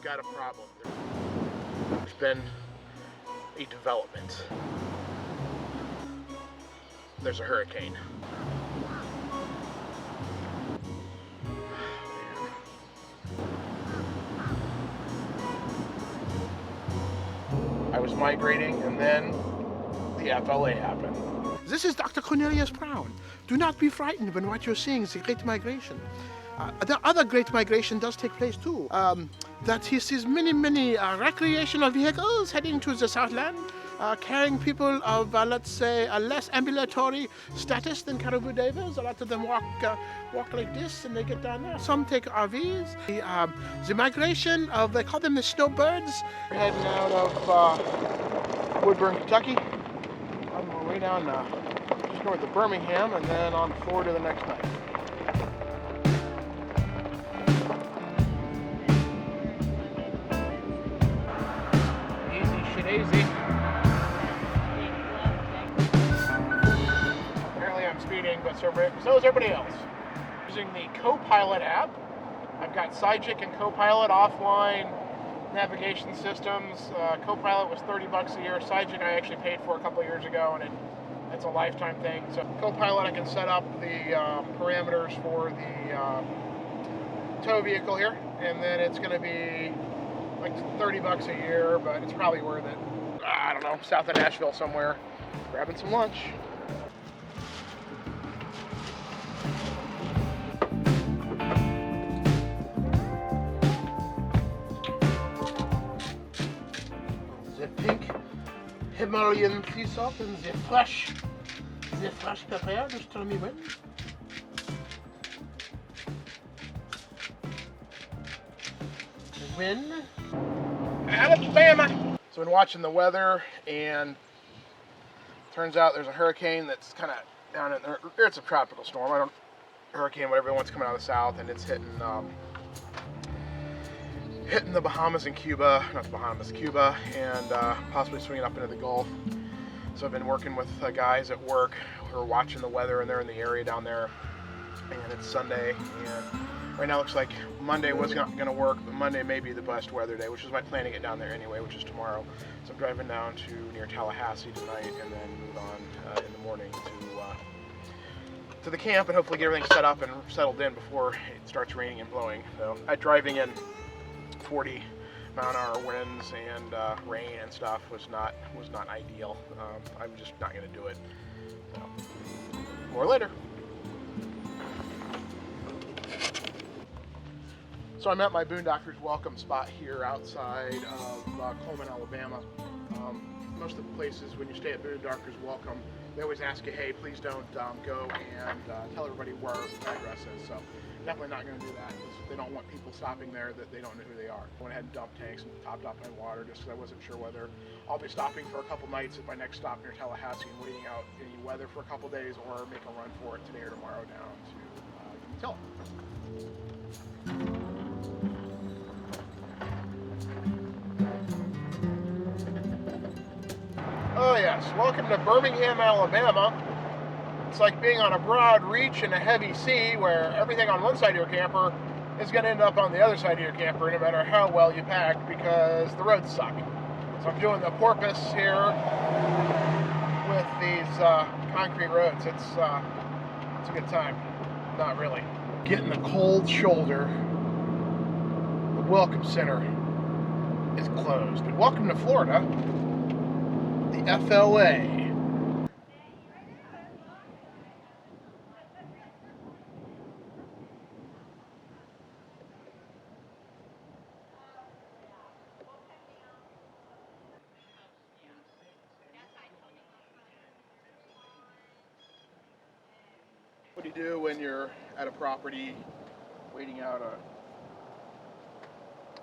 got a problem. There's been a development. There's a hurricane. I was migrating, and then the FLA happened. This is Dr. Cornelius Brown. Do not be frightened when what you're seeing is the Great Migration. The other Great Migration does take place too. That he sees many recreational vehicles heading to the Southland, carrying people of, let's say, a less ambulatory status than Caribou Davis. A lot of them walk like this and they get down there. Some take RVs. The migration of, they call them the snowbirds. We're heading out of Woodburn, Kentucky. On our way down just north of Birmingham and then on to Florida the next night. Easy. Apparently I'm speeding, but so is everybody else. Using the Copilot app. I've got Sidekick and Copilot offline navigation systems. Copilot was $30 a year. Sidekick I actually paid for a couple of years ago, and it's a lifetime thing. So Copilot, I can set up the parameters for the tow vehicle here, and then it's going to be like $30 a year, but it's probably worth it. I don't know, south of Nashville somewhere, grabbing some lunch. The pink Himalayan sea salt and the fresh pepper, just tell me when. Alabama. So I've been watching the weather, and turns out there's a hurricane that's kind of down in there. It's a tropical storm. Hurricane, whatever, the one's coming out of the south, and it's hitting the Bahamas and Cuba, not the Bahamas, Cuba, and possibly swinging up into the Gulf. So I've been working with guys at work who are watching the weather, and they're in the area down there, and it's Sunday, and right now it looks like Monday was not going to work, but Monday may be the best weather day, which is my plan to get down there anyway, which is tomorrow. So I'm driving down to near Tallahassee tonight and then move on in the morning to the camp and hopefully get everything set up and settled in before it starts raining and blowing. So driving in 40-mile-an-hour winds and rain and stuff was not ideal. I'm just not going to do it. So, more later. So I'm at my Boondockers welcome spot here outside of Coleman, Alabama. Most of the places when you stay at Boondockers welcome, they always ask you, hey, please don't go and tell everybody where the address is. So definitely not going to do that. They don't want people stopping there that they don't know who they are. I went ahead and dumped tanks and topped up my water just because I wasn't sure whether I'll be stopping for a couple nights at my next stop near Tallahassee and waiting out any weather for a couple days, or make a run for it today or tomorrow down to Umatilla. Oh yes, welcome to Birmingham, Alabama. It's like being on a broad reach in a heavy sea where everything on one side of your camper is going to end up on the other side of your camper no matter how well you pack, because the roads suck. So I'm doing the porpoise here with these concrete roads. It's a good time. Not really. Getting the cold shoulder. The Welcome Center is closed. But welcome to Florida. The FLA. What do you do when you're at a property waiting out a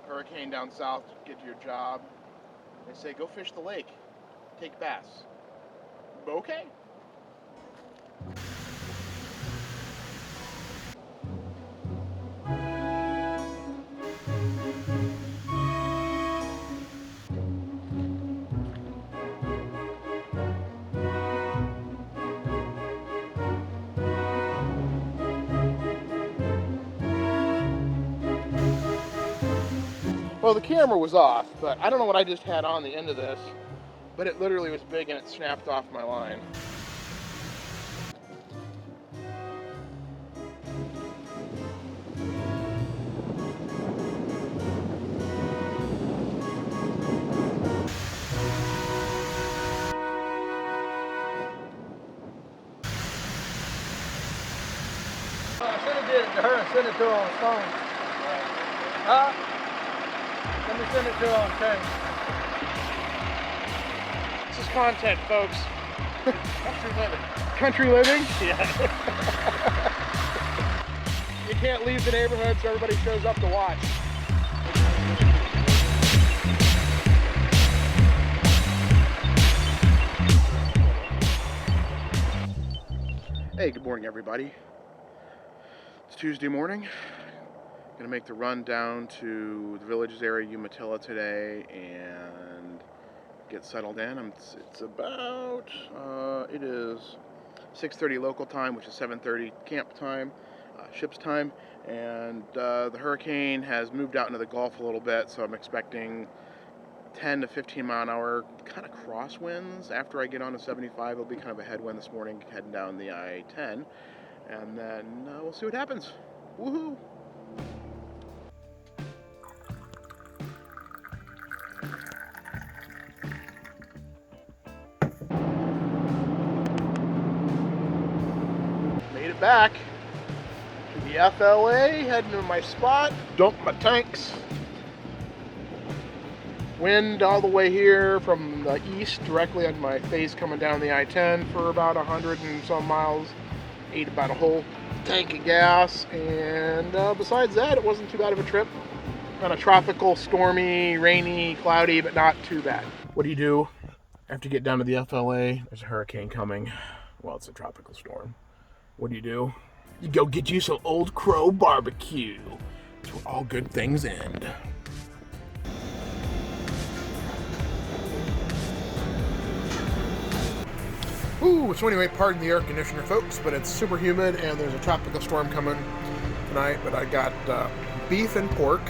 hurricane down south to get to your job? They say, go fish the lake. Take bass. Okay. Well, the camera was off, but I don't know what I just had on the end of this, but it literally was big and it snapped off my line. I should have did it to her and sent it to her on the phone. Huh? Let me send it to her on text. This is content, folks. Country living. Country living? Yeah. You can't leave the neighborhood so everybody shows up to watch. Hey, good morning, everybody. It's Tuesday morning. Gonna make the run down to the Villages area, Umatilla today, and get settled in. It's about it is 6:30 local time, which is 7:30 camp time, ship's time, and the hurricane has moved out into the Gulf a little bit, so I'm expecting 10 to 15 mile an hour kind of crosswinds. After I get on to 75, it'll be kind of a headwind this morning heading down the I-10, and then we'll see what happens. Woohoo! Made it back to the FLA, heading to my spot, dump my tanks. Wind all the way here from the east directly on my face coming down the I-10 for about 100 and some miles. Ate about a whole tank of gas, and besides that, it wasn't too bad of a trip. Kind of tropical, stormy, rainy, cloudy, but not too bad. What do you do after you get down to the FLA? There's a hurricane coming. Well, it's a tropical storm. What do? You go get you some Old Crow barbecue. That's where all good things end. Ooh, so anyway, pardon the air conditioner, folks, but it's super humid and there's a tropical storm coming tonight. But I got beef and pork,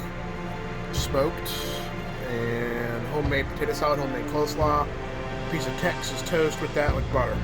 smoked, and homemade potato salad, homemade coleslaw, a piece of Texas toast with that with butter.